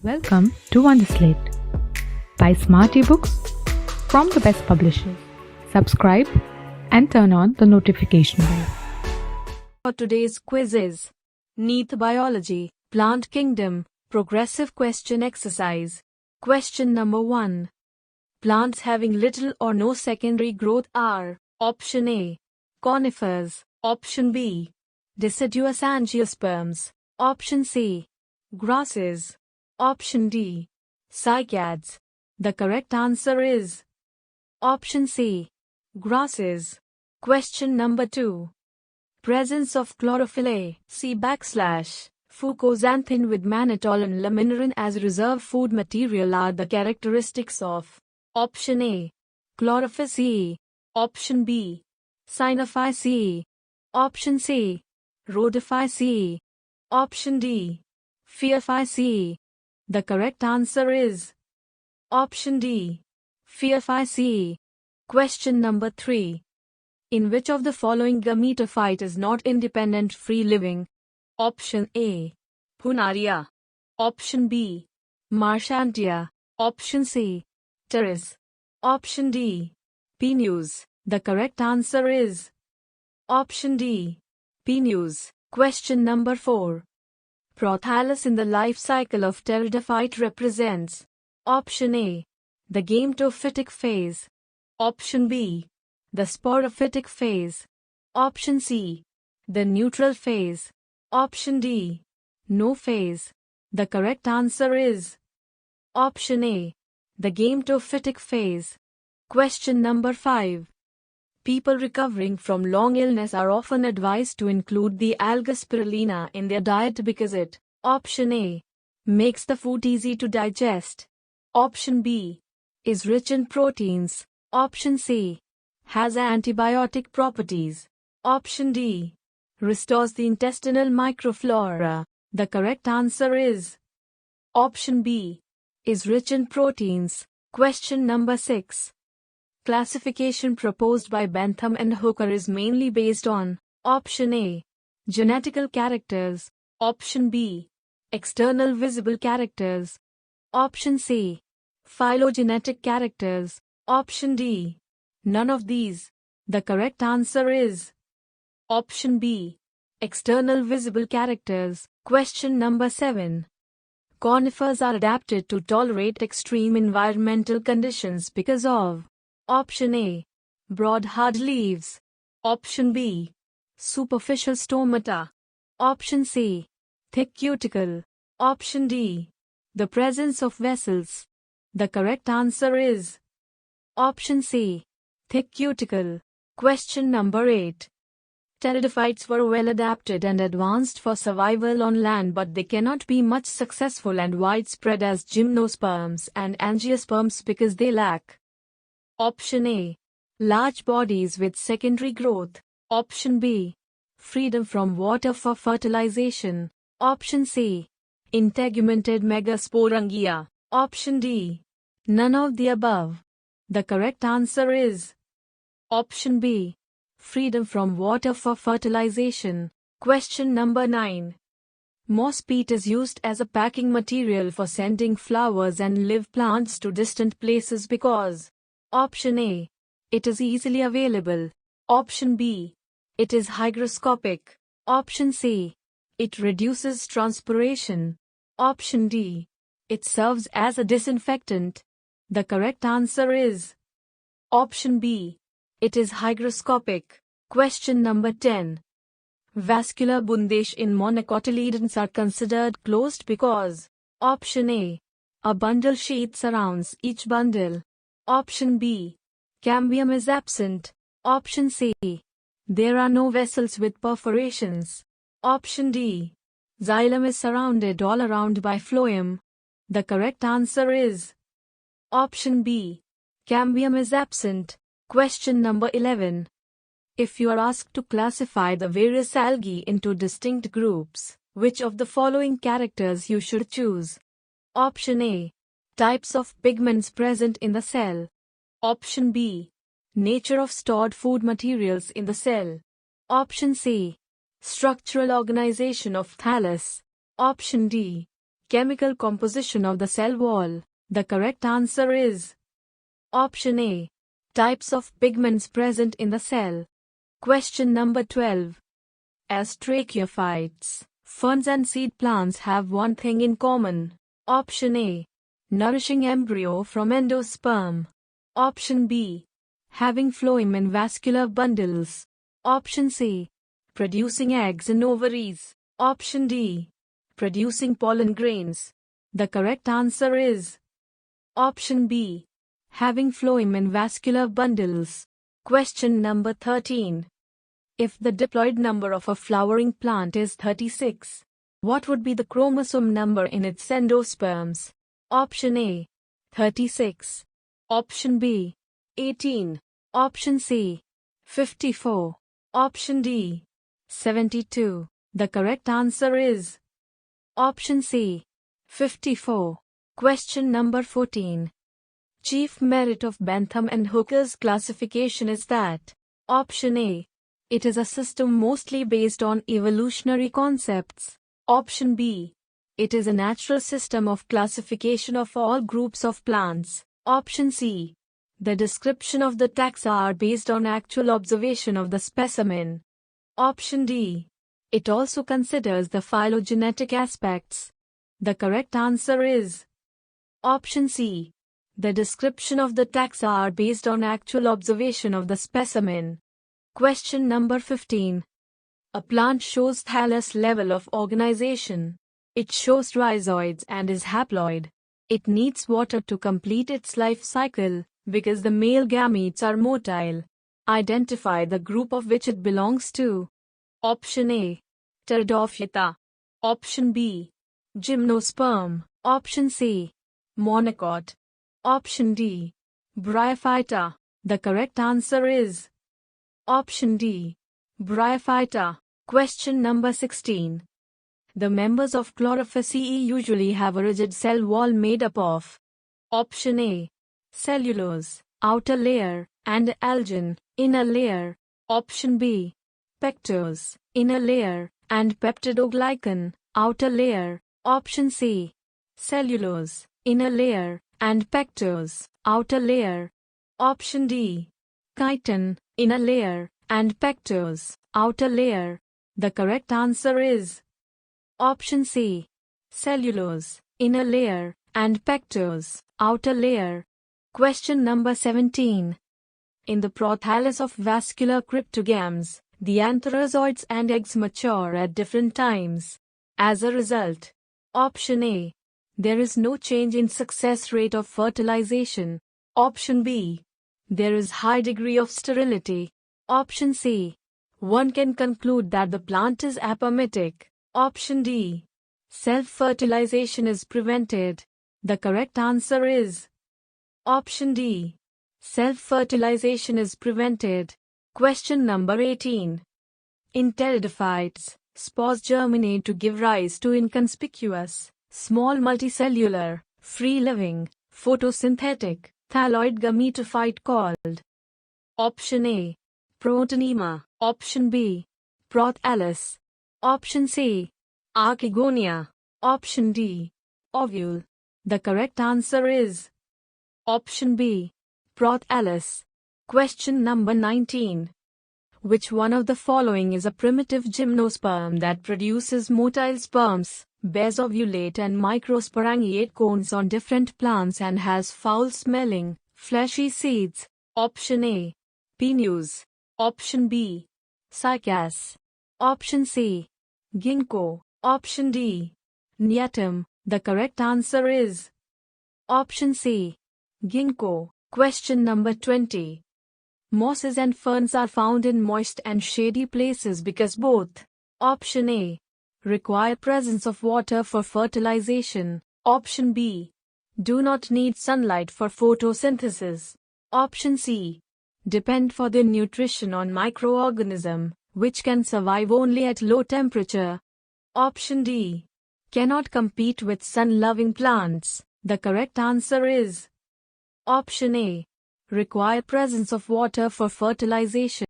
Welcome to Wonderslate. Buy smart eBooks from the best publishers. Subscribe and turn on the notification bell. For today's quiz is NEET Biology, Plant Kingdom, Progressive Question Exercise. Question number 1. Plants having little or no secondary growth are Option A. Conifers. Option B. Deciduous angiosperms. Option C. Grasses. Option D. Cycads. The correct answer is Option C. Grasses. Question number 2. Presence of chlorophyll A, C / fucoxanthin with mannitol and laminirin as reserve food material are the characteristics of Option A. Chlorophyll. Option B. Synophyceae. Option C. Redefine. Option D. Phaeophyceae. The correct answer is Option D. Phaeophyceae. Question number 3. In which of the following gametophyte is not independent free-living? Option A. Punaria. Option B. Marchantia. Option C. Pteris. Option D. Pinus. The correct answer is Option D. Pinus. Question number 4. Prothallus in the life cycle of pteridophyte represents Option A. The gametophytic phase. Option B. The sporophytic phase. Option C. The neutral phase. Option D. No phase. The correct answer is Option A. The gametophytic phase. Question number 5. People recovering from long illness are often advised to include the alga spirulina in their diet because it Option A. Makes the food easy to digest. Option B. Is rich in proteins. Option C. Has antibiotic properties. Option D. Restores the intestinal microflora. The correct answer is Option B. Is rich in proteins. Question number 6. Classification proposed by Bentham and Hooker is mainly based on Option A. Genetical characters. Option B. External visible characters. Option C. Phylogenetic characters. Option D. None of these. The correct answer is Option B. External visible characters. Question number 7. Conifers are adapted to tolerate extreme environmental conditions because of Option A. Broad hard leaves. Option B. Superficial stomata. Option C. Thick cuticle. Option D. The presence of vessels. The correct answer is Option C. Thick cuticle. Question number 8. Pteridophytes were well adapted and advanced for survival on land, but they cannot be much successful and widespread as gymnosperms and angiosperms because they lack Option A. Large bodies with secondary growth. Option B. Freedom from water for fertilization. Option C. Integumented megasporangia. Option D. None of the above. The correct answer is Option B. Freedom from water for fertilization. Question number 9. Moss peat is used as a packing material for sending flowers and live plants to distant places because Option A. It is easily available. Option B. It is hygroscopic. Option C. It reduces transpiration. Option D. It serves as a disinfectant. The correct answer is Option B. It is hygroscopic. Question number 10. Vascular bundesh in monocotyledons are considered closed because Option A. A bundle sheath surrounds each bundle. Option B. Cambium is absent. Option C. There are no vessels with perforations. Option D. Xylem is surrounded all around by phloem. The correct answer is Option B. Cambium is absent. Question number 11. If you are asked to classify the various algae into distinct groups, which of the following characters you should choose? Option A. Types of pigments present in the cell. Option B. Nature of stored food materials in the cell. Option C. Structural organization of thallus. Option D. Chemical composition of the cell wall. The correct answer is option A. Types of pigments present in the cell. Question number 12. As tracheophytes, ferns and seed plants have one thing in common. Option A. Nourishing embryo from endosperm. Option B. Having phloem in vascular bundles. Option C. Producing eggs in ovaries. Option D. Producing pollen grains. The correct answer is option B. Having phloem in vascular bundles. Question number 13. If the diploid number of a flowering plant is 36, what would be the chromosome number in its endosperms? Option A. 36. Option B. 18. Option C. 54. Option D. 72. The correct answer is option C. 54. Question number 14. Chief merit of Bentham and Hooker's classification is that option A. It is a system mostly based on evolutionary concepts. Option B. It is a natural system of classification of all groups of plants. Option C. The description of the taxa are based on actual observation of the specimen. Option D. It also considers the phylogenetic aspects. The correct answer is option C. The description of the taxa are based on actual observation of the specimen. Question number 15. A plant shows thallus level of organization. It shows rhizoids and is haploid. It needs water to complete its life cycle because the male gametes are motile. Identify the group of which it belongs to. Option A. Pteridophyta. Option B. Gymnosperm. Option C. Monocot. Option D. Bryophyta. The correct answer is option D. Bryophyta. Question number 16. The members of Chlorophyceae usually have a rigid cell wall made up of option A. Cellulose, outer layer, and algin, inner layer. Option B. Pectose, inner layer, and peptidoglycan, outer layer. Option C. Cellulose, inner layer, and pectose, outer layer. Option D. Chitin, inner layer, and pectose, outer layer. The correct answer is option C. Cellulose, inner layer, and pectose, outer layer. Question number 17. In the prothallus of vascular cryptogams, the antherozoids and eggs mature at different times. As a result, option A. There is no change in success rate of fertilization. Option B. There is high degree of sterility. Option C. One can conclude that the plant is apometic. Option D. Self-fertilization is prevented. The correct answer is option D. Self-fertilization is prevented. Question number 18. In pteridophytes, spores germinate to give rise to inconspicuous, small multicellular, free-living, photosynthetic, thalloid gametophyte called option A. Protonema. Option B. Prothallus. Option C. Archegonia. Option D. Ovule. The correct answer is option B. Prothallus. Question number 19. Which one of the following is a primitive gymnosperm that produces motile sperms, bears ovulate and microsporangiate cones on different plants and has foul-smelling, fleshy seeds? Option A. Pinus. Option B. Cycas. Option C. Ginkgo. Option D. Neatum. The correct answer is option C. Ginkgo. Question number 20. Mosses and ferns are found in moist and shady places because both option A. Require presence of water for fertilization. Option B. Do not need sunlight for photosynthesis. Option C. Depend for their nutrition on microorganism, which can survive only at low temperature. Option D. Cannot compete with sun-loving plants. The correct answer is option A. Require presence of water for fertilization.